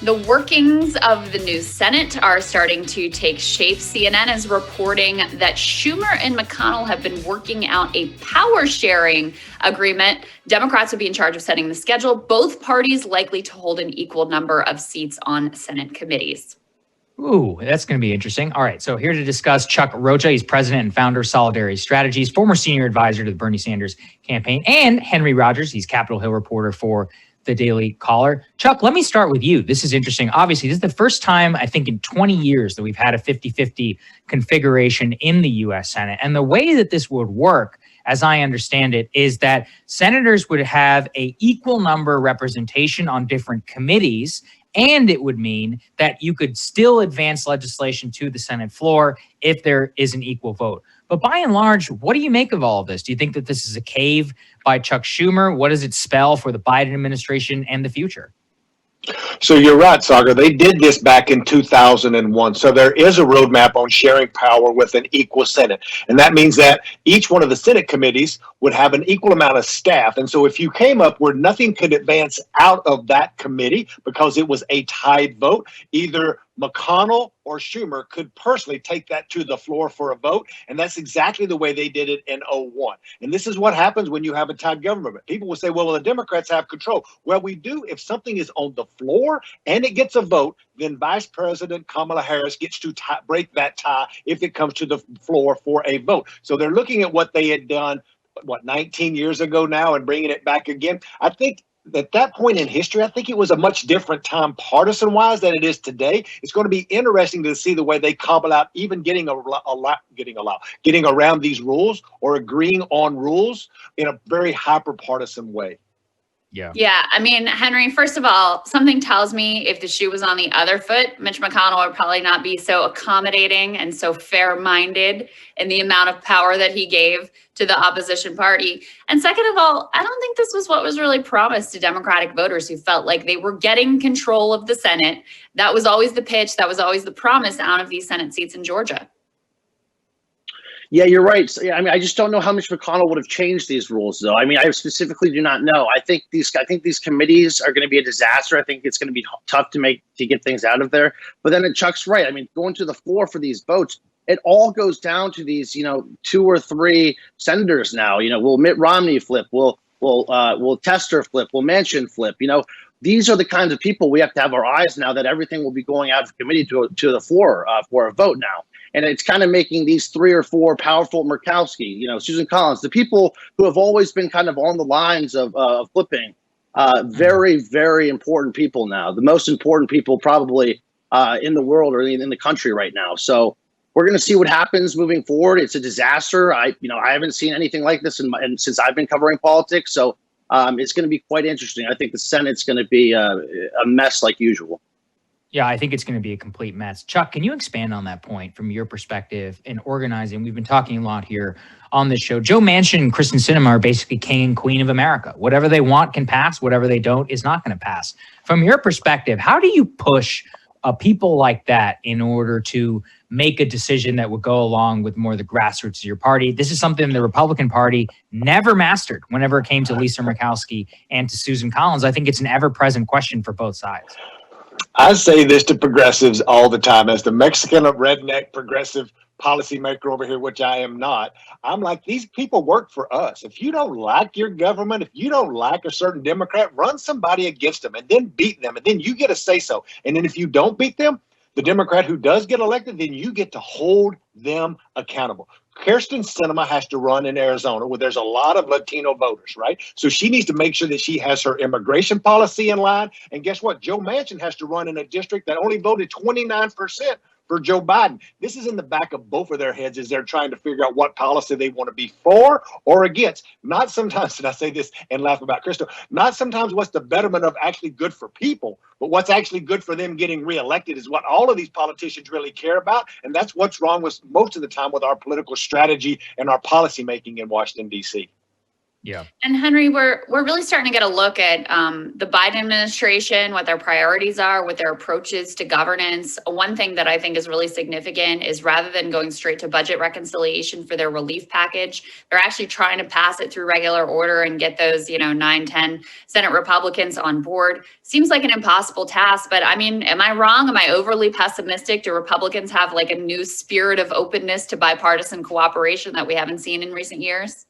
The workings of the new Senate are starting to take shape. CNN is reporting that Schumer and McConnell have been working out a power sharing agreement. Democrats would be in charge of setting the schedule. Both parties likely to hold an equal number of seats on Senate committees. Ooh, that's going to be interesting. All right, so here to discuss Chuck Rocha. He's president and founder of Solidarity Strategies, former senior advisor to the Bernie Sanders campaign, and Henry Rogers. He's Capitol Hill reporter for the Daily Caller. Chuck, let me start with you. This is interesting. Obviously, this is the first time, I think, in 20 years that we've had a 50-50 configuration in the U.S. Senate. And the way that this would work, as I understand it, is that senators would have an equal number representation on different committees, and it would mean that you could still advance legislation to the Senate floor if there is an equal vote. But by and large, what do you make of all of this? Do you think that this is a cave by Chuck Schumer? What does it spell for the Biden administration and the future? So you're right, Sagar. They did this back in 2001. So there is a roadmap on sharing power with an equal Senate. And that means that each one of the Senate committees would have an equal amount of staff. And so if you came up where nothing could advance out of that committee because it was a tied vote, either McConnell or Schumer could personally take that to the floor for a vote. And that's exactly the way they did it in 2001. And this is what happens when you have a tied government. People will say, well, the Democrats have control. Well, we do. If something is on the floor and it gets a vote, then Vice President Kamala Harris gets to break that tie if it comes to the floor for a vote. So they're looking at what they had done, 19 years ago now, and bringing it back again. I think at that point in history, I think it was a much different time partisan-wise than it is today. It's going to be interesting to see the way they cobble out even getting around these rules or agreeing on rules in a very hyper-partisan way. Yeah. I mean, Henry, first of all, something tells me if the shoe was on the other foot, Mitch McConnell would probably not be so accommodating and so fair-minded in the amount of power that he gave to the opposition party. And second of all, I don't think this was what was really promised to Democratic voters who felt like they were getting control of the Senate. That was always the pitch. That was always the promise out of these Senate seats in Georgia. Yeah, you're right. So, yeah, I mean, I just don't know how Mitch McConnell would have changed these rules, though. I mean, I specifically do not know. I think these committees are going to be a disaster. I think it's going to be tough to get things out of there. But then Chuck's right. I mean, going to the floor for these votes, it all goes down to these, 2 or 3 senators now. Will Mitt Romney flip? Will Tester flip? Will Manchin flip? These are the kinds of people we have to have our eyes now that everything will be going out of committee to the floor for a vote now. And it's kind of making these 3 or 4 powerful Murkowski, Susan Collins, the people who have always been kind of on the lines of flipping, very, very important people now. The most important people probably in the world or in the country right now. So we're going to see what happens moving forward. It's a disaster. I haven't seen anything like this since I've been covering politics. So it's going to be quite interesting. I think the Senate's going to be a mess like usual. Yeah, I think it's going to be a complete mess. Chuck, can you expand on that point from your perspective in organizing? We've been talking a lot here on this show. Joe Manchin and Kristen Sinema are basically king and queen of America. Whatever they want can pass. Whatever they don't is not going to pass. From your perspective, how do you push people like that in order to make a decision that would go along with more of the grassroots of your party? This is something the Republican Party never mastered whenever it came to Lisa Murkowski and to Susan Collins. I think it's an ever-present question for both sides. I say this to progressives all the time. As the Mexican redneck progressive policymaker over here, which I am not, I'm like, these people work for us. If you don't like your government, if you don't like a certain Democrat, run somebody against them and then beat them. And then you get a say-so. And then if you don't beat them, the Democrat who does get elected, then you get to hold them accountable. Kirsten Sinema has to run in Arizona where there's a lot of Latino voters, right? So she needs to make sure that she has her immigration policy in line. And guess what? Joe Manchin has to run in a district that only voted 29% for Joe Biden. This is in the back of both of their heads as they're trying to figure out what policy they want to be for or against. Not sometimes, and I say this and laugh about Crystal, not sometimes what's the betterment of actually good for people, but what's actually good for them getting reelected is what all of these politicians really care about. And that's what's wrong with most of the time with our political strategy and our policy making in Washington, D.C. Yeah. And Henry, we're really starting to get a look at the Biden administration, what their priorities are, what their approach is to governance. One thing that I think is really significant is rather than going straight to budget reconciliation for their relief package, they're actually trying to pass it through regular order and get those, 9, 10 Senate Republicans on board. Seems like an impossible task, but I mean, am I wrong? Am I overly pessimistic? Do Republicans have like a new spirit of openness to bipartisan cooperation that we haven't seen in recent years?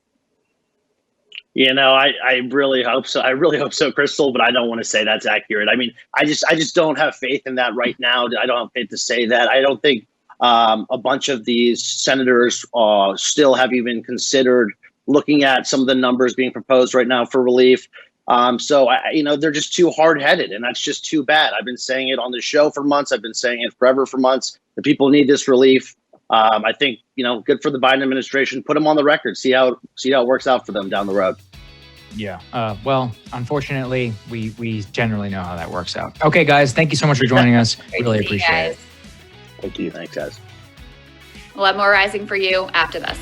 I really hope so. I really hope so, Crystal, but I don't want to say that's accurate. I mean, I just don't have faith in that right now. I don't have faith to say that. I don't think a bunch of these senators still have even considered looking at some of the numbers being proposed right now for relief. They're just too hard-headed, and that's just too bad. I've been saying it on the show for months. I've been saying it forever for months. The people need this relief. I think, good for the Biden administration. Put them on the record. See how it works out for them down the road. Yeah. Well, unfortunately, we generally know how that works out. Okay, guys, thank you so much for joining us. Really appreciate it. Thank you. Thanks, guys. We'll have more rising for you after this.